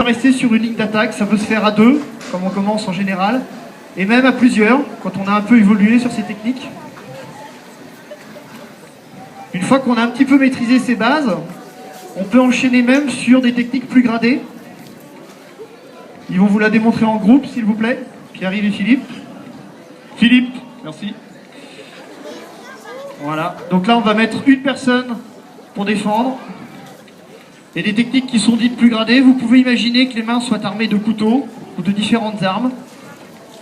Rester sur une ligne d'attaque, ça peut se faire à deux, comme on commence en général, et même à plusieurs, quand on a un peu évolué sur ces techniques. Une fois qu'on a un petit peu maîtrisé ces bases, on peut enchaîner même sur des techniques plus gradées. Ils vont vous la démontrer en groupe, s'il vous plaît. Pierre-Yves et Philippe. Philippe, merci. Voilà, donc là on va mettre une personne pour défendre. Il y a des techniques qui sont dites plus gradées. Vous pouvez imaginer que les mains soient armées de couteaux ou de différentes armes.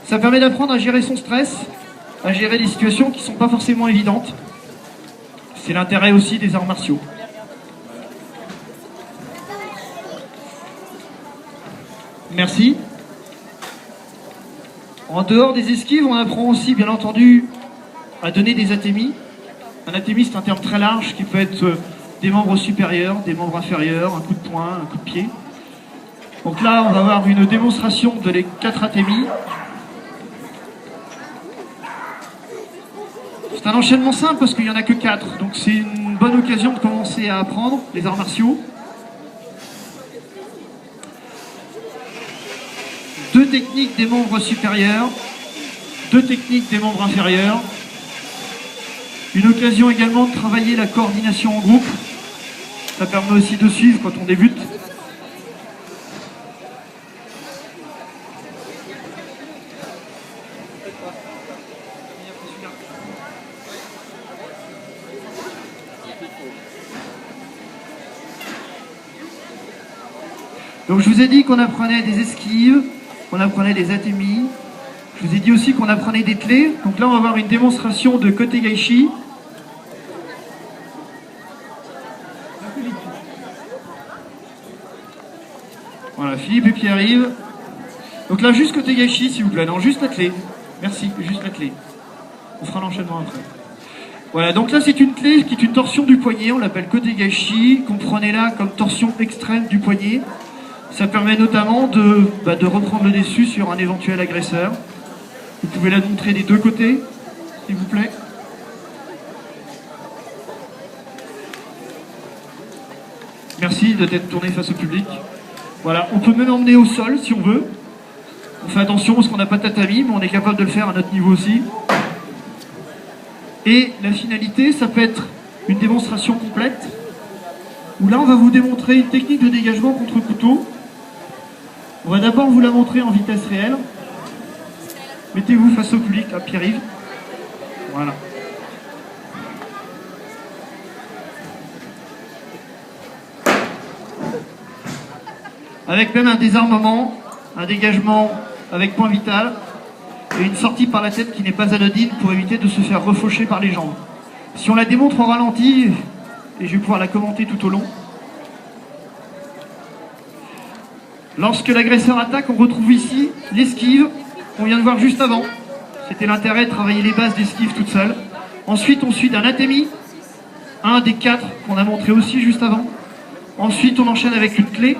Ça permet d'apprendre à gérer son stress, à gérer des situations qui ne sont pas forcément évidentes. C'est l'intérêt aussi des arts martiaux. Merci. En dehors des esquives, on apprend aussi, bien entendu, à donner des atémies. Un atémie, c'est un terme très large qui peut être des membres supérieurs, des membres inférieurs, un coup de poing, un coup de pied. Donc là, on va avoir une démonstration de les 4 atémies. C'est un enchaînement simple parce qu'il n'y en a que 4. Donc c'est une bonne occasion de commencer à apprendre les arts martiaux. 2 techniques des membres supérieurs, 2 techniques des membres inférieurs. Une occasion également de travailler la coordination en groupe. Ça permet aussi de suivre quand on débute. Donc je vous ai dit qu'on apprenait des esquives, qu'on apprenait des atémies. Je vous ai dit aussi qu'on apprenait des clés. Donc là on va avoir une démonstration de Kotegaeshi. Voilà, Philippe et Pierre-Yves. Donc là juste Kotegaeshi s'il vous plaît, non juste la clé. Merci, juste la clé. On fera l'enchaînement après. Voilà, donc là c'est une clé qui est une torsion du poignet, on l'appelle Kotegaeshi. Comprenez-la comme torsion extrême du poignet. Ça permet notamment de reprendre le dessus sur un éventuel agresseur. Vous pouvez la montrer des 2 côtés, s'il vous plaît. Merci de t'être tourné face au public. Voilà, on peut même emmener au sol si on veut. On fait attention parce qu'on n'a pas de tatami, mais on est capable de le faire à notre niveau aussi. Et la finalité, ça peut être une démonstration complète, où là on va vous démontrer une technique de dégagement contre couteau. On va d'abord vous la montrer en vitesse réelle. Mettez-vous face au public, à Pierre-Yves. Voilà. Avec même un désarmement, un dégagement avec point vital, et une sortie par la tête qui n'est pas anodine pour éviter de se faire refaucher par les jambes. Si on la démontre en ralenti, et je vais pouvoir la commenter tout au long, lorsque l'agresseur attaque, on retrouve ici l'esquive qu'on vient de voir juste avant. C'était l'intérêt de travailler les bases d'esquive toute seule. Ensuite, on suit d'un atémi, un des 4 qu'on a montré aussi juste avant. Ensuite, on enchaîne avec une clé,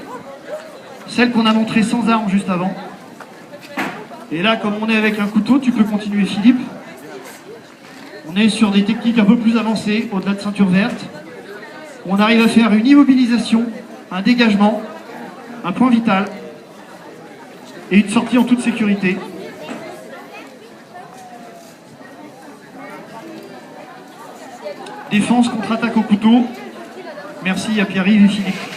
celle qu'on a montrée sans arme juste avant. Et là, comme on est avec un couteau, tu peux continuer Philippe. On est sur des techniques un peu plus avancées, au-delà de ceinture verte. On arrive à faire une immobilisation, un dégagement, un point vital et une sortie en toute sécurité. Défense, contre-attaque au couteau. Merci à Pierre-Yves et Philippe.